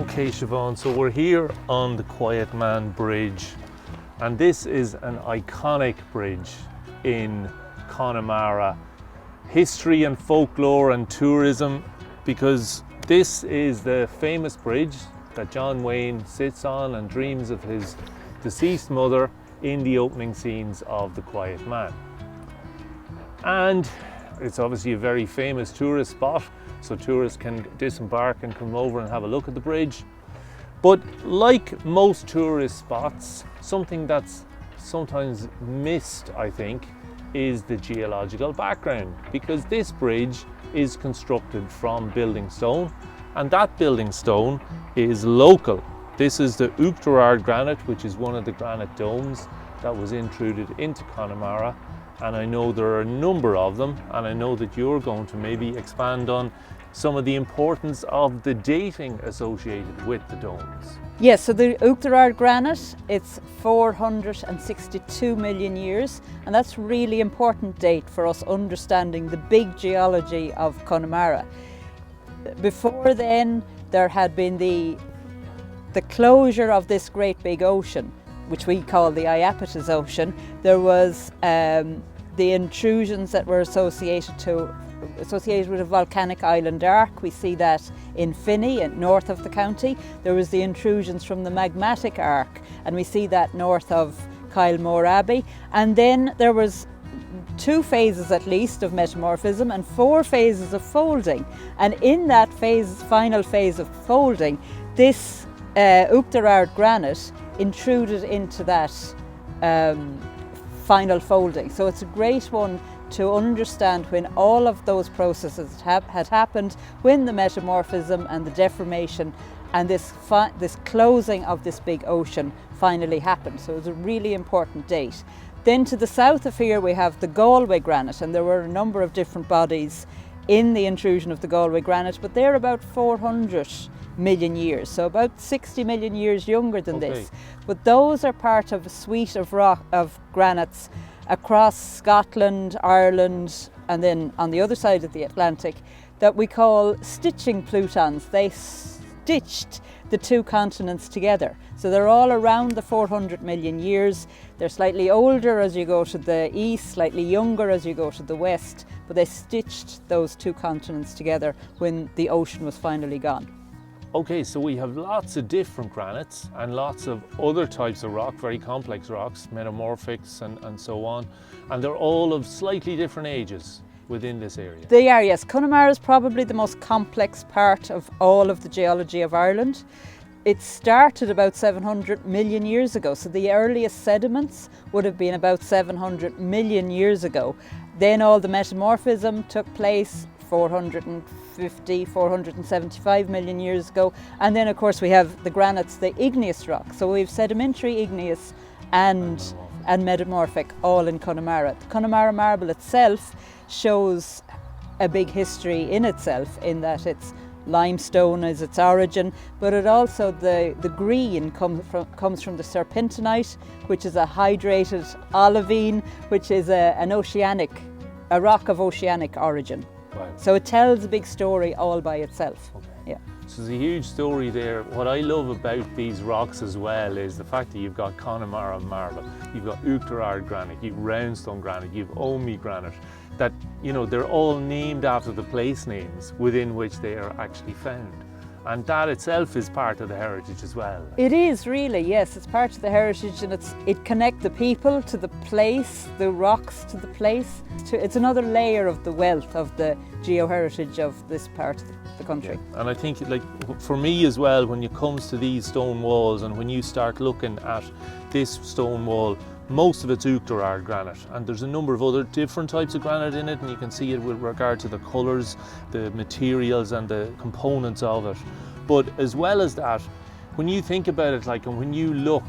Okay, Siobhan, so we're here on the Quiet Man Bridge, and this is an iconic bridge in Connemara. History and folklore and tourism, because this is the famous bridge that John Wayne sits on and dreams of his deceased mother in the opening scenes of The Quiet Man. And it's obviously a very famous tourist spot, so tourists can disembark and come over and have a look at the bridge. But like most tourist spots, something that's sometimes missed, I think, is the geological background, because this bridge is constructed from building stone, and that building stone is local. This is the Uachtarard granite, which is one of the granite domes that was intruded into Connemara, and I know there are a number of them, and I know that you're going to maybe expand on some of the importance of the dating associated with the domes. Yes, so the Uachtarard granite, it's 462 million years, and that's really important date for us understanding the big geology of Connemara. Before then, there had been the closure of this great big ocean, which we call the Iapetus Ocean. There was the intrusions that were associated with a volcanic island arc. We see that in Finney, north of the county. There was the intrusions from the magmatic arc, and we see that north of Kylemore Abbey. And then there was 2 phases at least of metamorphism and 4 phases of folding. And in that final phase of folding, this Uachtarard granite intruded into that final folding. So it's a great one to understand when all of those processes had happened, when the metamorphism and the deformation and this closing of this big ocean finally happened. So it's a really important date. Then to the south of here we have the Galway granite, and there were a number of different bodies in the intrusion of the Galway granite, but they're about 400 million years, so about 60 million years younger than this. But those are part of a suite of granites across Scotland, Ireland, and then on the other side of the Atlantic that we call stitching plutons. They stitched the 2 continents together. So they're all around the 400 million years. They're slightly older as you go to the east, slightly younger as you go to the west, but they stitched those 2 continents together when the ocean was finally gone. Okay, so we have lots of different granites and lots of other types of rock, very complex rocks, metamorphics and so on, and they're all of slightly different ages within this area. They are, yes. Connemara is probably the most complex part of all of the geology of Ireland. It started about 700 million years ago, so the earliest sediments would have been about 700 million years ago. Then all the metamorphism took place 450, 475 million years ago. And then of course we have the granites, the igneous rock. So we have sedimentary, igneous and metamorphic all in Connemara. The Connemara marble itself shows a big history in itself, in that it's limestone as its origin, but it also, the green comes from the serpentinite, which is a hydrated olivine, which is a rock of oceanic origin. Wow. So it tells a big story all by itself. Okay. Yeah. So there's a huge story there. What I love about these rocks as well is the fact that you've got Connemara marble, you've got Uachtarard granite, you've Roundstone granite, you've Omey granite, that, you know, they're all named after the place names within which they are actually found. And that itself is part of the heritage as well. It is really, yes, it's part of the heritage, and it connects the people to the place, the rocks to the place. It's another layer of the wealth of the geo-heritage of this part of the country. Yeah. And I think, like, for me as well, when it comes to these stone walls and when you start looking at this stone wall, most of it's Uachtarard granite, and there's a number of other different types of granite in it, and you can see it with regard to the colours, the materials and the components of it. But as well as that, when you think about it, like, and when you look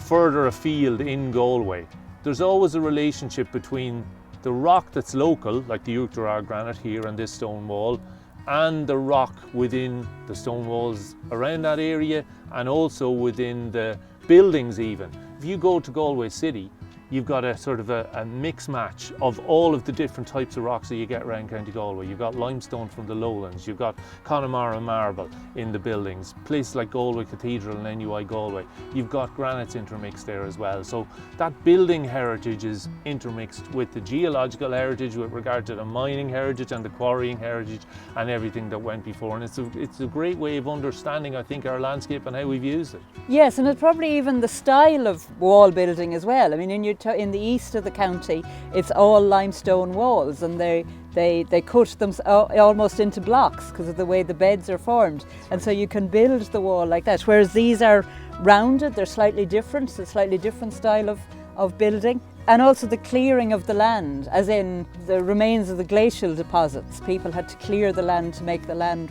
further afield in Galway, there's always a relationship between the rock that's local, like the Uachtarard granite here and this stone wall, and the rock within the stone walls around that area, and also within the buildings even. If you go to Galway City, you've got a sort of a mix match of all of the different types of rocks that you get around County Galway. You've got limestone from the lowlands, you've got Connemara marble in the buildings, places like Galway Cathedral and NUI Galway. You've got granites intermixed there as well. So that building heritage is intermixed with the geological heritage with regard to the mining heritage and the quarrying heritage and everything that went before. And it's a great way of understanding, I think, our landscape and how we've used it. Yes, and it's probably even the style of wall building as well. I mean, in the east of the county, it's all limestone walls, and they cut them almost into blocks because of the way the beds are formed. And so you can build the wall like that. Whereas these are rounded, they're slightly different, it's a slightly different style of building. And also the clearing of the land, as in the remains of the glacial deposits. People had to clear the land to make the land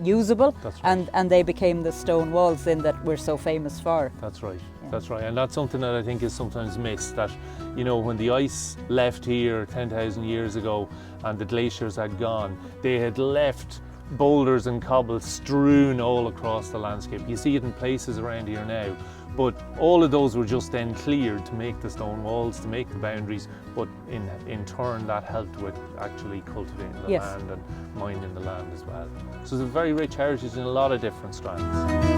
usable. That's right. And they became the stone walls then that we're so famous for. That's right. Yeah. That's right. And that's something that I think is sometimes missed, that, you know, when the ice left here 10,000 years ago and the glaciers had gone, they had left boulders and cobbles strewn all across the landscape. You see it in places around here now, but all of those were just then cleared to make the stone walls, to make the boundaries, but in turn that helped with actually cultivating the Yes. land and mining the land as well. So it's a very rich heritage in a lot of different strands.